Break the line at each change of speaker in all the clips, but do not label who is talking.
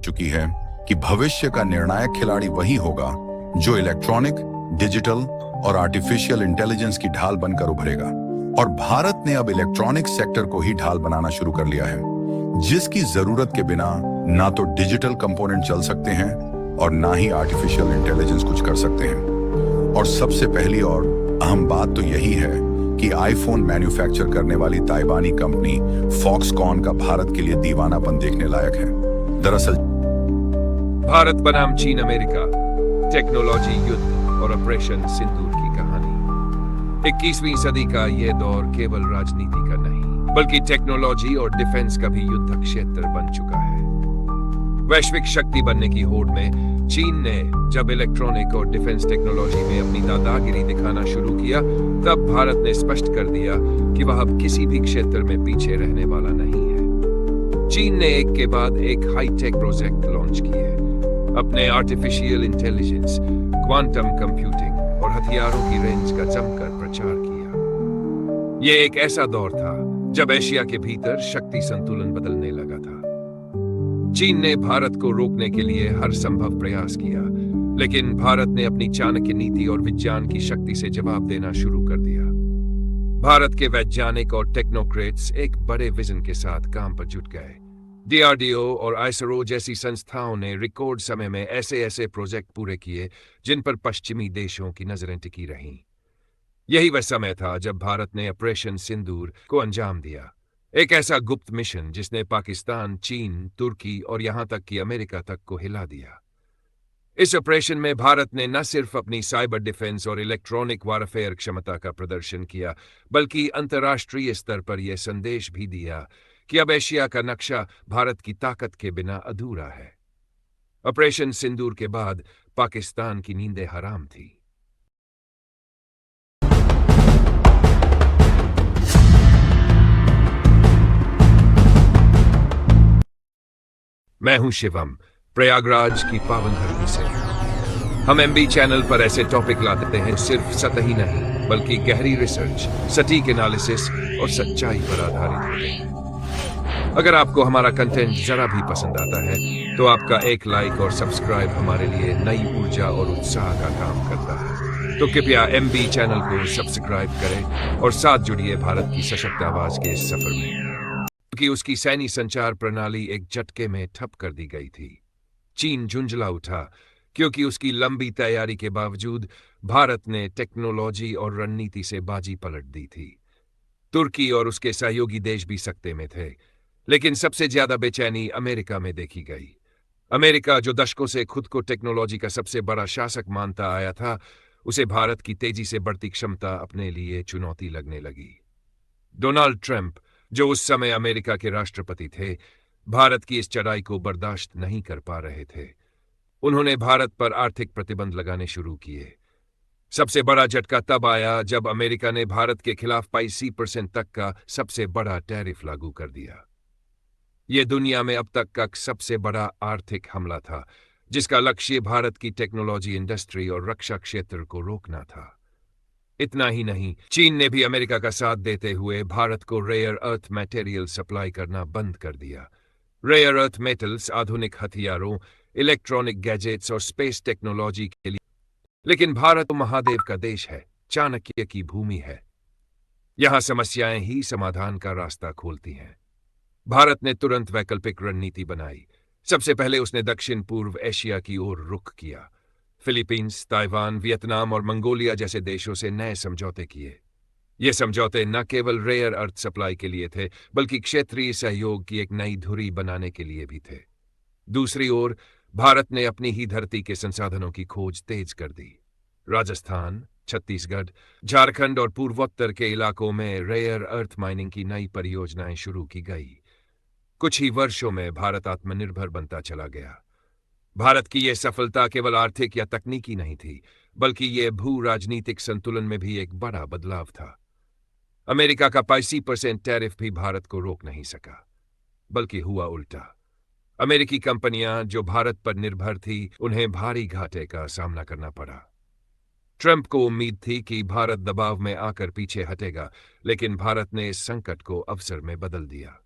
चुकी है कि भविष्य का निर्णायक खिलाड़ी वही होगा जो इलेक्ट्रॉनिक, डिजिटल और आर्टिफिशियल इंटेलिजेंस की ढाल बनकर उभरेगा। और भारत ने अब इलेक्ट्रॉनिक सेक्टर को ही ढाल बनाना शुरू कर लिया है, जिसकी जरूरत के बिना ना तो डिजिटल कंपोनेंट चल सकते हैं और ना ही आर्टिफिशियल इंटेलिजेंस कुछ कर सकते हैं। और सबसे पहली और अहम बात तो यही है कि आईफोन मैन्युफैक्चर करने वाली ताइवानी कंपनी फॉक्सकॉन का भारत के लिए दीवानापन देखने लायक है। दरअसल
भारत बनाम चीन अमेरिका, टेक्नोलॉजी युद्ध और ऑपरेशन सिंदूर की कहानी। 21वीं सदी का यह दौर केवल राजनीति का नहीं, बल्कि टेक्नोलॉजी और डिफेंस का भी युद्ध क्षेत्र बन चुका है। वैश्विक शक्ति बनने की होड़ में चीन ने जब इलेक्ट्रॉनिक और डिफेंस टेक्नोलॉजी में अपनी दादागिरी दिखाना शुरू किया, तब भारत ने स्पष्ट कर दिया कि वह अब किसी भी क्षेत्र में पीछे रहने वाला नहीं है। चीन ने एक के बाद एक हाईटेक प्रोजेक्ट लॉन्च किए, अपने आर्टिफिशियल इंटेलिजेंस, क्वांटम कंप्यूटिंग और हथियारों की रेंज का जमकर प्रचार किया। यह एक ऐसा दौर था जब एशिया के भीतर शक्ति संतुलन बदलने लगा था। चीन ने भारत को रोकने के लिए हर संभव प्रयास किया, लेकिन भारत ने अपनी चाणक्य नीति और विज्ञान की शक्ति से जवाब देना शुरू कर दिया। भारत के वैज्ञानिक और टेक्नोक्रेट्स एक बड़े विजन के साथ काम पर जुट गए। डीआरडीओ और आइसरो जैसी संस्थाओं ने रिकॉर्ड समय में ऐसे ऐसे प्रोजेक्ट पूरे किए जिन पर पश्चिमी देशों की नजरें टिकी रहीं। यही वह समय था जब भारत ने ऑपरेशन सिंदूर को अंजाम दिया, एक ऐसा गुप्त मिशन जिसने पाकिस्तान, चीन, तुर्की और यहां तक कि अमेरिका तक को हिला दिया। इस ऑपरेशन में भारत ने न सिर्फ अपनी साइबर डिफेंस और इलेक्ट्रॉनिक वारफेयर क्षमता का प्रदर्शन किया, बल्कि अंतर्राष्ट्रीय स्तर पर यह संदेश भी दिया कि अब एशिया का नक्शा भारत की ताकत के बिना अधूरा है। ऑपरेशन सिंदूर के बाद पाकिस्तान की नींदें हराम थी। मैं हूं शिवम, प्रयागराज की पावन धरती से। हम एमबी चैनल पर ऐसे टॉपिक लाते हैं सिर्फ सतही नहीं, बल्कि गहरी रिसर्च, सटीक एनालिसिस और सच्चाई पर आधारित होते हैं। अगर आपको हमारा कंटेंट जरा भी पसंद आता है, तो आपका एक लाइक और सब्सक्राइब हमारे लिए नई ऊर्जा और उत्साह का काम करता है। तो कृपया एमबी चैनल को सब्सक्राइब करें और साथ जुड़िए भारत की सशक्त आवाज के इस सफर में, क्योंकि उसकी सैन्य संचार प्रणाली एक झटके में ठप कर दी गई थी। चीन झुंझला उठा, क्योंकि उसकी लंबी तैयारी के बावजूद भारत ने टेक्नोलॉजी और रणनीति से बाजी पलट दी थी। तुर्की और उसके सहयोगी देश भी सकते में थे, लेकिन सबसे ज्यादा बेचैनी अमेरिका में देखी गई। अमेरिका, जो दशकों से खुद को टेक्नोलॉजी का सबसे बड़ा शासक मानता आया था, उसे भारत की तेजी से बढ़ती क्षमता अपने लिए चुनौती लगने लगी। डोनाल्ड ट्रंप, जो उस समय अमेरिका के राष्ट्रपति थे, भारत की इस चढ़ाई को बर्दाश्त नहीं कर पा रहे थे। उन्होंने भारत पर आर्थिक प्रतिबंध लगाने शुरू किए। सबसे बड़ा झटका तब आया जब अमेरिका ने भारत के खिलाफ 85% तक का सबसे बड़ा टैरिफ लागू कर दिया। यह दुनिया में अब तक का सबसे बड़ा आर्थिक हमला था, जिसका लक्ष्य भारत की टेक्नोलॉजी इंडस्ट्री और रक्षा क्षेत्र को रोकना था। इतना ही नहीं, चीन ने भी अमेरिका का साथ देते हुए भारत को रेयर अर्थ मटेरियल सप्लाई करना बंद कर दिया। रेयर अर्थ मेटल्स आधुनिक हथियारों, इलेक्ट्रॉनिक गैजेट्स और स्पेस टेक्नोलॉजी के लिए। लेकिन भारत महादेव का देश है, चाणक्य की भूमि है। यहां समस्याएं ही समाधान का रास्ता खोलती हैं। भारत ने तुरंत वैकल्पिक रणनीति बनाई। सबसे पहले उसने दक्षिण पूर्व एशिया की ओर रुख किया। फिलीपींस, ताइवान, वियतनाम और मंगोलिया जैसे देशों से नए समझौते किए। ये समझौते न केवल रेयर अर्थ सप्लाई के लिए थे, बल्कि क्षेत्रीय सहयोग की एक नई धुरी बनाने के लिए भी थे। दूसरी ओर भारत ने अपनी ही धरती के संसाधनों की खोज तेज कर दी। राजस्थान, छत्तीसगढ़, झारखंड और पूर्वोत्तर के इलाकों में रेयर अर्थ माइनिंग की नई परियोजनाएं शुरू की गई। कुछ ही वर्षों में भारत आत्मनिर्भर बनता चला गया। भारत की यह सफलता केवल आर्थिक या तकनीकी नहीं थी, बल्कि यह भू राजनीतिक संतुलन में भी एक बड़ा बदलाव था। अमेरिका का 85% टैरिफ भी भारत को रोक नहीं सका, बल्कि हुआ उल्टा। अमेरिकी कंपनियां जो भारत पर निर्भर थी, उन्हें भारी घाटे का सामना करना पड़ा। ट्रंप को उम्मीद थी कि भारत दबाव में आकर पीछे हटेगा, लेकिन भारत ने इस संकट को अवसर में बदल दिया।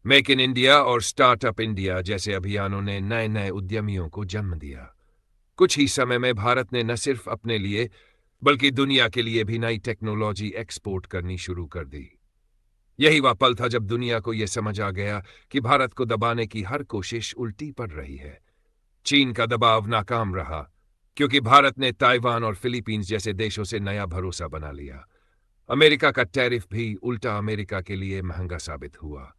मेक इन इंडिया और स्टार्टअप इंडिया जैसे अभियानों ने नए नए उद्यमियों को जन्म दिया। कुछ ही समय में भारत ने न सिर्फ अपने लिए बल्कि दुनिया के लिए भी नई टेक्नोलॉजी एक्सपोर्ट करनी शुरू कर दी। यही वह पल था जब दुनिया को यह समझ आ गया कि भारत को दबाने की हर कोशिश उल्टी पड़ रही है। चीन का दबाव नाकाम रहा क्योंकि भारत ने ताइवान और फिलीपींस जैसे देशों से नया भरोसा बना लिया। अमेरिका का टैरिफ भी उल्टा अमेरिका के लिए महंगा साबित हुआ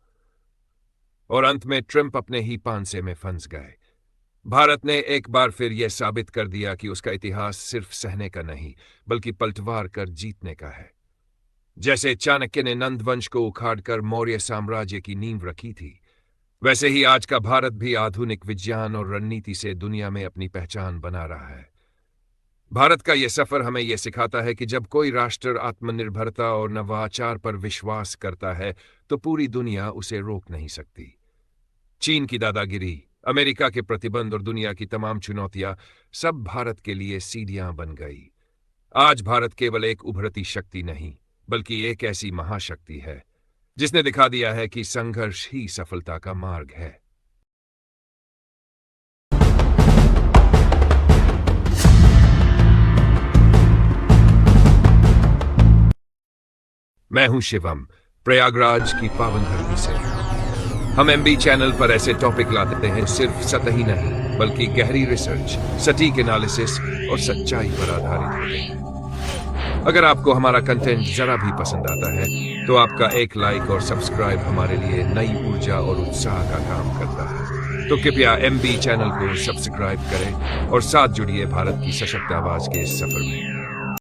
और अंत में ट्रंप अपने ही पांसे में फंस गए। भारत ने एक बार फिर यह साबित कर दिया कि उसका इतिहास सिर्फ सहने का नहीं बल्कि पलटवार कर जीतने का है। जैसे चाणक्य ने नंद वंश को उखाड़कर मौर्य साम्राज्य की नींव रखी थी, वैसे ही आज का भारत भी आधुनिक विज्ञान और रणनीति से दुनिया में अपनी पहचान बना रहा है। भारत का यह सफर हमें यह सिखाता है कि जब कोई राष्ट्र आत्मनिर्भरता और नवाचार पर विश्वास करता है तो पूरी दुनिया उसे रोक नहीं सकती। चीन की दादागिरी, अमेरिका के प्रतिबंध और दुनिया की तमाम चुनौतियां सब भारत के लिए सीढ़ियां बन गई। आज भारत केवल एक उभरती शक्ति नहीं बल्कि एक ऐसी महाशक्ति है जिसने दिखा दिया है कि संघर्ष ही सफलता का मार्ग है। मैं हूं शिवम, प्रयागराज की पावन धरती से। हम एमबी चैनल पर ऐसे टॉपिक लाते हैं सिर्फ सतही नहीं बल्कि गहरी रिसर्च, सटीक एनालिसिस और सच्चाई पर आधारित होते हैं। अगर आपको हमारा कंटेंट जरा भी पसंद आता है तो आपका एक लाइक और सब्सक्राइब हमारे लिए नई ऊर्जा और उत्साह का काम करता है। तो कृपया एमबी चैनल को सब्सक्राइब करें और साथ जुड़िए भारत की सशक्त आवाज के इस सफर में।